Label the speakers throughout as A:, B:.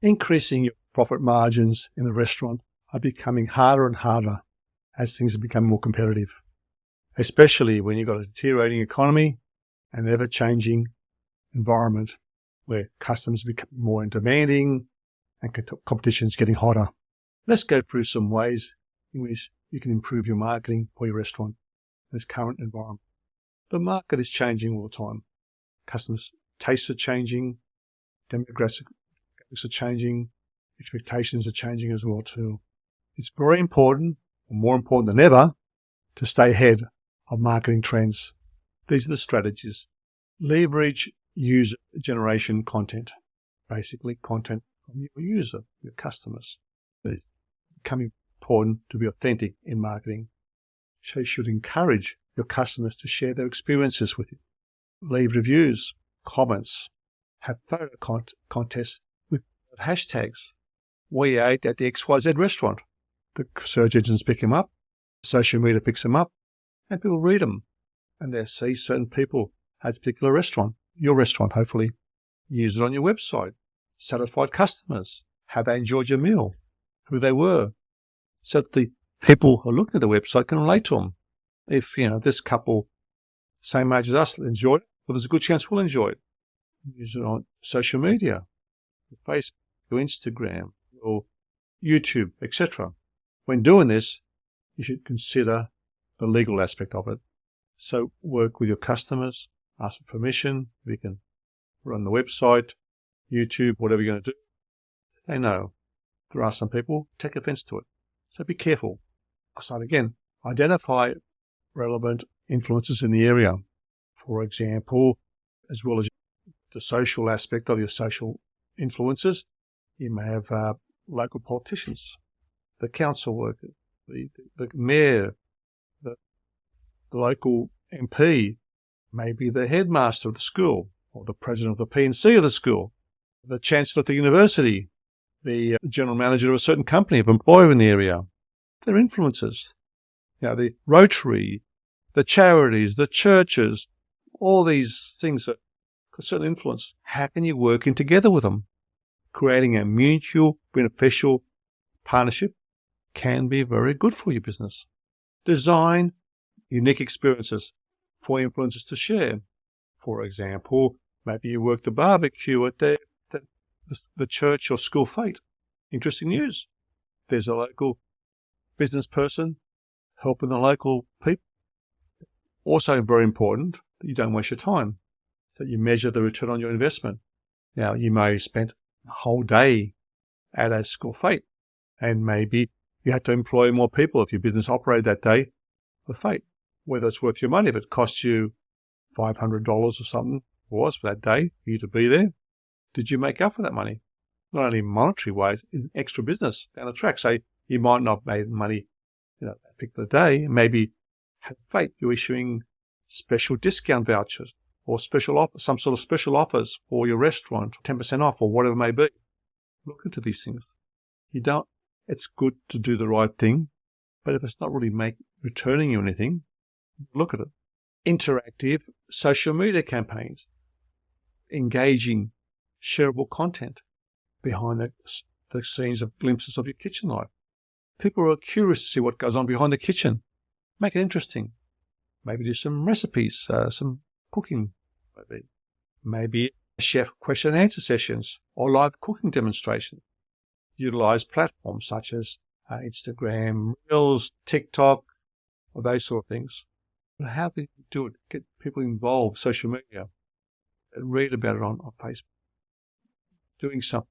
A: Increasing your profit margins in the restaurant are becoming harder and harder as things have become more competitive, especially when you've got a deteriorating economy and an ever-changing environment where customers become more demanding and competition is getting hotter. Let's go through some ways in which you can improve your marketing for your restaurant in this current environment. The market is changing all the time. Customers' tastes are changing, demographics are changing, expectations are changing as well too. It's very important, or more important than ever, to stay ahead of marketing trends. These are the strategies. Leverage user generation content, basically content from your user, your customers. It's becoming important to be authentic in marketing. So you should encourage your customers to share their experiences with you. Leave reviews, comments, have photo contests with hashtags. We ate at the XYZ restaurant. The search engines pick them up, social media picks them up, and people read them. And they see certain people at a particular restaurant, your restaurant hopefully. Use it on your website. Satisfied customers. How they enjoyed your meal. Who they were. So that the people who are looking at the website can relate to them. If, this couple, same age as us, enjoyed it, well, there's a good chance we'll enjoy it. Use it on social media, Facebook, or Instagram, or YouTube, etc. When doing this, you should consider the legal aspect of it. So work with your customers, ask for permission. We can run the website, YouTube, whatever you're going to do. They know. There are some people who take offense to it. So be careful. I'll start again. Identify relevant influences in the area. For example, as well as the social aspect of your social influences, you may have local politicians, the council worker, the mayor, the local MP, maybe the headmaster of the school, or the president of the P&C of the school, the chancellor of the university, the general manager of a certain company, of employer in the area. They're influences. The Rotary, the charities, the churches, all these things that have certain influence. How can you work in together with them? Creating a mutual beneficial partnership can be very good for your business. Design unique experiences for influencers to share. For example, maybe you work the barbecue at the church or school fete. Interesting news. There's a local business person helping the local people. Also very important that you don't waste your time, that you measure the return on your investment. Now, you may have spent a whole day at a school fete, and maybe you had to employ more people if your business operated that day for the fete. Whether it's worth your money, if it costs you $500 or something, was for that day for you to be there, did you make up for that money? Not only in monetary ways, in extra business down the track. So you might not have made money that particular day. Maybe at fate you're issuing special discount vouchers or some sort of special offers for your restaurant, 10% off or whatever it may be. Look into these things. It's good to do the right thing, but if it's not really returning you anything, look at it. Interactive social media campaigns, engaging, shareable content behind the scenes of glimpses of your kitchen life. People are curious to see what goes on behind the kitchen. Make it interesting. Maybe do some recipes, some cooking. Maybe chef question and answer sessions or live cooking demonstrations. Utilize platforms such as Instagram, Reels, TikTok, or those sort of things. But how do you do it? Get people involved, social media, and read about it on Facebook. Doing something.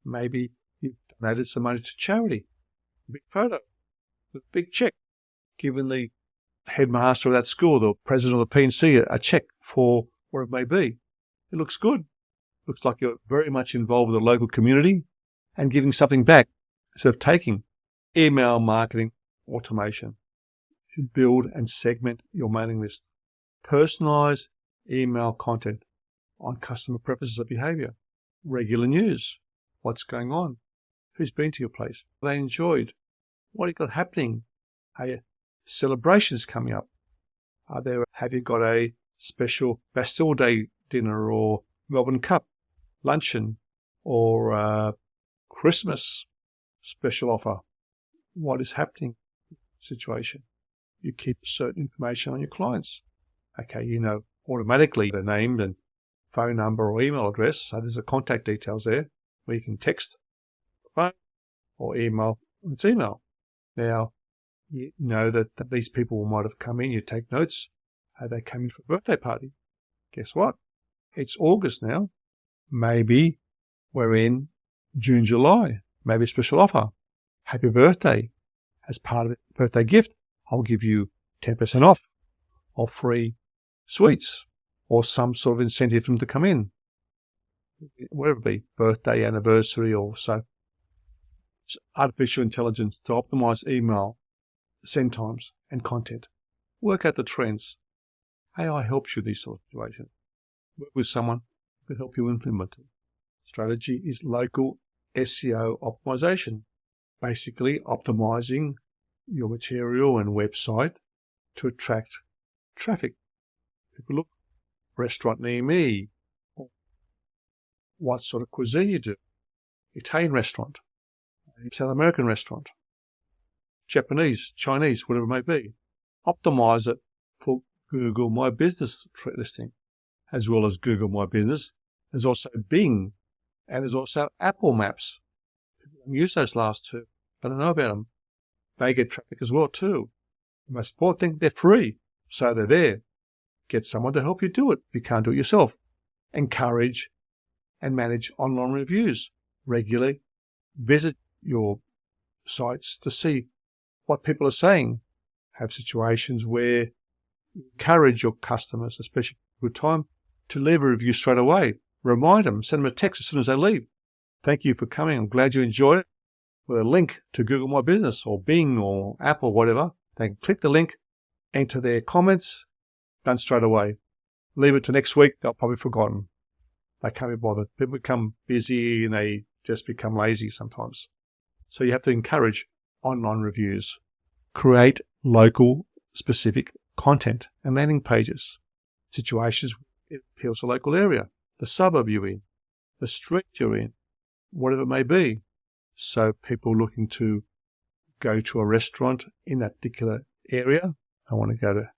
A: Maybe you've donated some money to charity. A big photo, a big check, giving the headmaster of that school, the president of the P&C, a check for what it may be. It looks good. Looks like you're very much involved with the local community and giving something back instead of taking. Email marketing automation. You should build and segment your mailing list. Personalize email content on customer preferences of behavior. Regular news. What's going on? Who's been to your place? What they enjoyed? What have you got happening? Are celebrations coming up? Have you got a special Bastille Day dinner or Melbourne Cup luncheon or Christmas special offer. What is happening? Situation. You keep certain information on your clients. Okay, you know automatically the name and phone number or email address. So there's a contact details there where you can text the phone or email. It's email. Now, you know that these people might have come in. You take notes. They came in for a birthday party. Guess what? It's August now. Maybe we're in June, July. Maybe a special offer. Happy birthday. As part of the birthday gift, I'll give you 10% off or free sweets or some sort of incentive for them to come in. Whatever it be, birthday, anniversary or so. It's artificial intelligence to optimize email, send times and content. Work out the trends. AI helps you in these sort of situations. Work with someone who can help you implement it. Strategy is local SEO optimization. Basically optimizing your material and website to attract traffic. People look, restaurant near me. What sort of cuisine you do? Italian restaurant, South American restaurant, Japanese, Chinese, whatever it may be. Optimize it for Google My Business listing, as well as Google My Business. There's also Bing, and there's also Apple Maps. People don't use those last two, but I know about them. They get traffic as well too. The most important thing, they're free, so they're there. Get someone to help you do it if you can't do it yourself. Encourage and manage online reviews regularly. Visit your sites to see what people are saying. Have situations where you encourage your customers, especially good time, to leave a review straight away. Remind them, send them a text as soon as they leave. Thank you for coming. I'm glad you enjoyed it. With a link to Google My Business or Bing or Apple, whatever. They can click the link, enter their comments, done straight away. Leave it to next week, they'll probably have forgotten. They can't be bothered. People become busy and they just become lazy sometimes. So you have to encourage online reviews. Create local specific content and landing pages. Situations it appeals to a local area, the suburb you're in, the street you're in, whatever it may be. So people looking to go to a restaurant in that particular area. I want to go to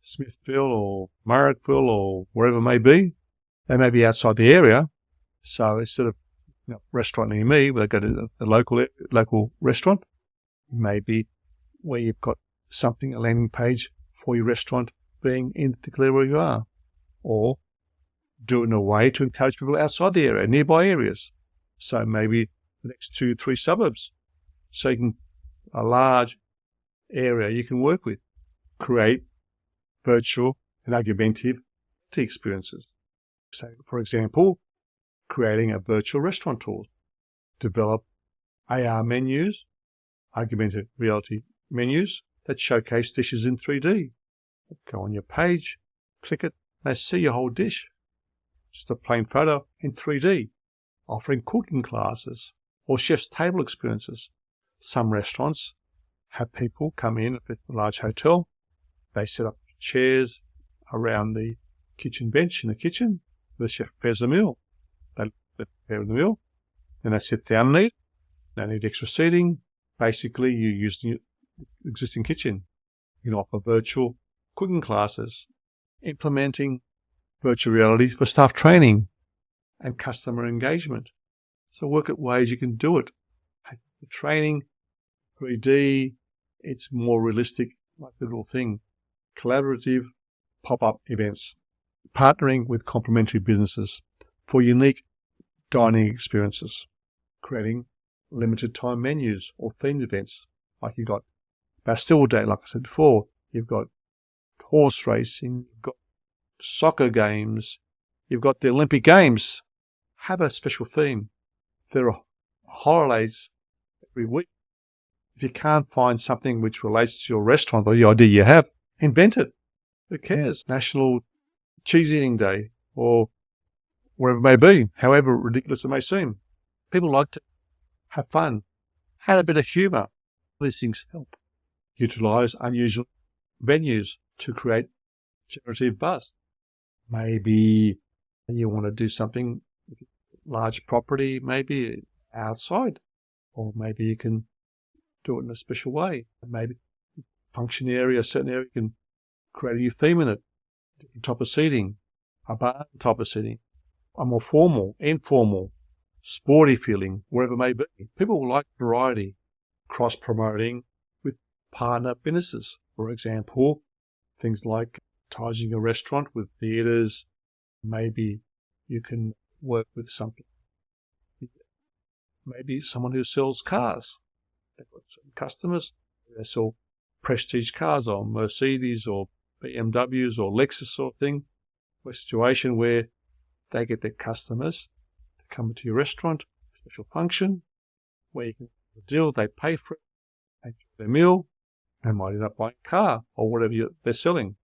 A: Smithville or Marrickville or wherever it may be. They may be outside the area. So instead of restaurant near me, where they go to the local restaurant, maybe where you've got something, a landing page for your restaurant being in the particular area where you are. Or do it in a way to encourage people outside the area, nearby areas. So maybe the next 2-3 suburbs. So you can, a large area you can work with. Create virtual and augmentative experiences. So, for example, creating a virtual restaurant tour. Develop AR menus, augmented reality menus that showcase dishes in 3D. Go on your page, click it, they see your whole dish. Just a plain photo in 3D. Offering cooking classes or chef's table experiences. Some restaurants have people come in at a large hotel. They set up chairs around the kitchen bench in the kitchen. The chef prepares the meal. They prepare the meal. Then they sit down and eat. They need extra seating. Basically, you use the existing kitchen. You can offer virtual cooking classes, implementing virtual reality for staff training and customer engagement. So work at ways you can do it. The training, 3D, it's more realistic, like the little thing. Collaborative pop-up events. Partnering with complementary businesses for unique dining experiences. Creating limited time menus or themed events. Like you've got Bastille Day, like I said before. You've got horse racing. You've got soccer games. You've got the Olympic Games. Have a special theme. There are holidays every week. If you can't find something which relates to your restaurant or the idea you have, invent it. Who cares? National Cheese Eating Day or whatever it may be, however ridiculous it may seem. People like to have fun, add a bit of humour. These things help. Utilise unusual venues to create generative buzz. Maybe you want to do something, large property, maybe outside, or maybe you can do it in a special way. Maybe function area, a certain area, you can create a new theme in it, different type of seating, a bar type of seating, a more formal, informal, sporty feeling, wherever it may be. People will like variety, cross-promoting with partner businesses. For example, things like advertising a restaurant with theatres. Maybe you can work with something. Maybe someone who sells cars. They've got certain customers. They sell prestige cars or Mercedes or BMWs or Lexus sort of thing. A situation where they get their customers to come to your restaurant, special function, where you can do a deal, they pay for it, they enjoy their meal, they might end up buying a car or whatever they're selling.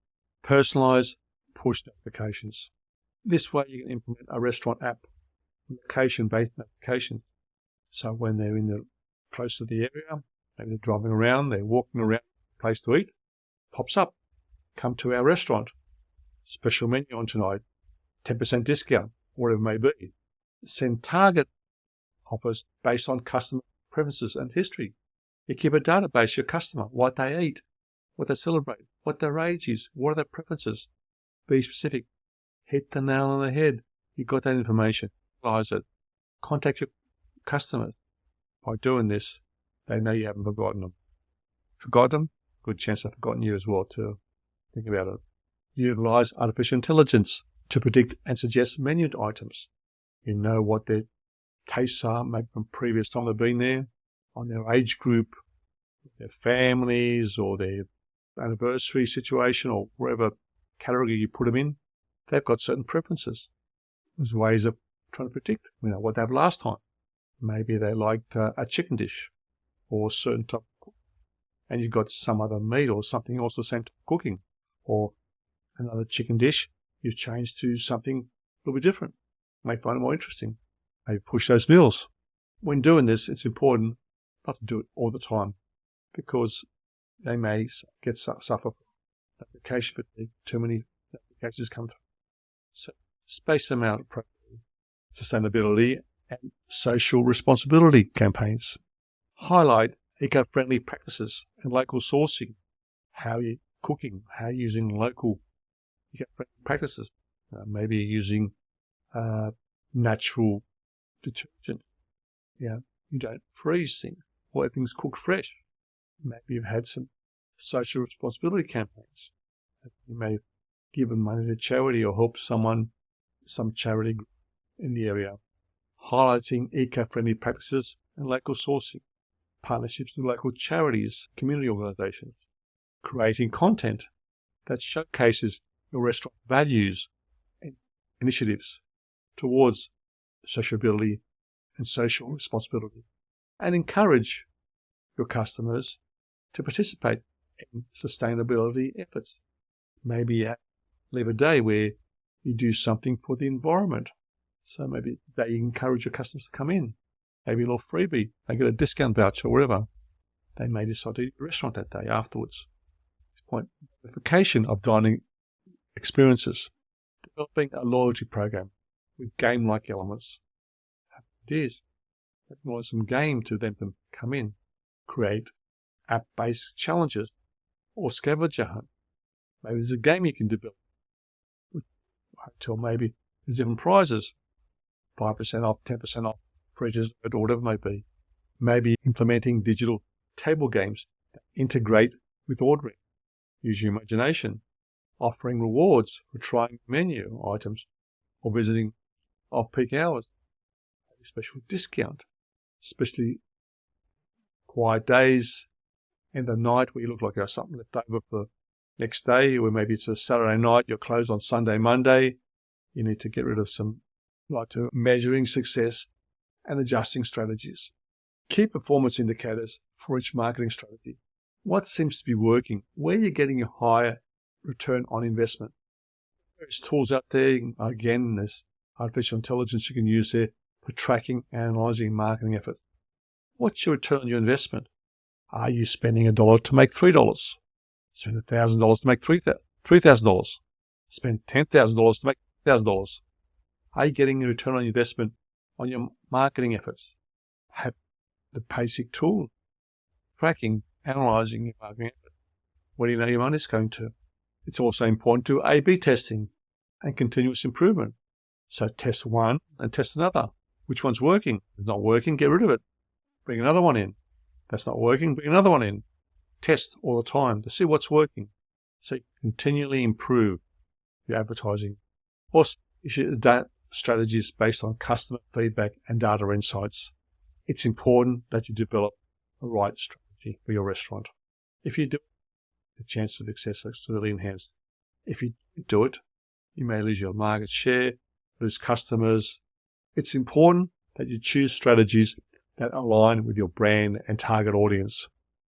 A: Personalised push notifications. This way you can implement a restaurant app, location-based notifications. So when they're close to the area, maybe they're driving around, they're walking around, place to eat, pops up, come to our restaurant, special menu on tonight, 10% discount, whatever it may be. Send target offers based on customer preferences and history. You keep a database of your customer, what they eat, what they celebrate, what their age is, what are their preferences. Be specific. Hit the nail on the head. You got that information. Realize it. Contact your customers. By doing this, they know you haven't forgotten them. Forgot them? Good chance they've forgotten you as well too. Think about it. Utilize artificial intelligence to predict and suggest menu items. You know what their tastes are, maybe from previous time they've been there, on their age group, their families, or their anniversary situation, or wherever category you put them in. They've got certain preferences. There's ways of trying to predict, what they have last time. Maybe they liked a chicken dish or a certain type of cook, and you've got some other meat or something else the same type of cooking, or another chicken dish you've changed to something a little bit different. You may find it more interesting. Maybe push those meals. When doing this, it's important not to do it all the time, because they may suffer from notification fatigue. Too many notifications come through. So space them out appropriately. Sustainability and social responsibility campaigns. Highlight eco-friendly practices and local sourcing. How you're cooking, how you're using local eco-friendly practices. Maybe you're using natural detergent. You don't freeze things. Or everything's cooked fresh. Maybe you've had some social responsibility campaigns. You may have given money to charity or helped some charity group in the area. Highlighting eco-friendly practices and local sourcing. Partnerships with local charities, community organisations. Creating content that showcases your restaurant values and initiatives towards sociability and social responsibility. And encourage your customers to participate in sustainability efforts. Maybe you live a day where you do something for the environment. So maybe that you encourage your customers to come in. Maybe a little freebie. They get a discount voucher or whatever. They may decide to eat at a restaurant that day afterwards. This point, gamification of dining experiences. Developing a loyalty program with game-like elements. Ideas. More some game to them to come in. Create app-based challenges or scavenger hunt. Maybe there's a game you can develop. Hotel, maybe there's different prizes. 5% off, 10% off, free dessert, or whatever it may be. Maybe implementing digital table games that integrate with ordering. Use your imagination. Offering rewards for trying menu items or visiting off-peak hours. Maybe special discount. Especially quiet days, end of the night where you look like you have something left over for the next day, or maybe it's a Saturday night, you're closed on Sunday, Monday. You need to get rid of some, measuring success and adjusting strategies. Key performance indicators for each marketing strategy. What seems to be working? Where you're getting a higher return on investment. There's tools out there. Again, there's artificial intelligence you can use there for tracking and analysing marketing efforts. What's your return on your investment? Are you spending $1 to make $3? Spend $1,000 to make $3,000. Spend $10,000 to make $1,000. Are you getting a return on investment on your marketing efforts? have the basic tool, tracking, analysing your marketing effort. Where do you know your money's going to? It's also important to A/B testing and continuous improvement. So test one and test another. Which one's working? If it's not working, get rid of it. Bring another one in. That's not working, bring another one in. Test all the time to see what's working. So you continually improve your advertising. Also, you should adapt strategies based on customer feedback and data insights. It's important that you develop the right strategy for your restaurant. If you do, the chances of success are really enhanced. If you don't do it, you may lose your market share, lose customers. It's important that you choose strategies that align with your brand and target audience.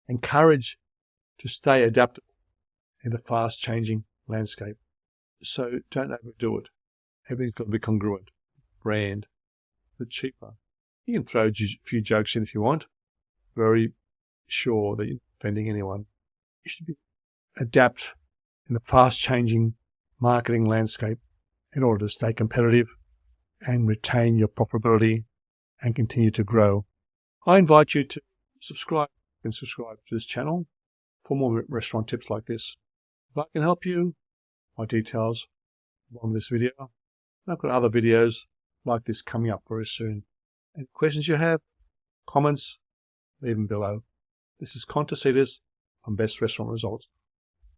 A: Encourage to stay adaptable in the fast-changing landscape. So don't overdo it. Everything's got to be congruent. Brand, but cheaper. You can throw a few jokes in if you want. Very sure that you're not offending anyone. You should adapt in the fast-changing marketing landscape in order to stay competitive and retain your profitability and continue to grow. I invite you to subscribe to this channel for more restaurant tips like this. If I can help you, my details on this video. And I've got other videos like this coming up very soon. Any questions you have, comments, leave them below. This is Tastzidis from Best Restaurant Results.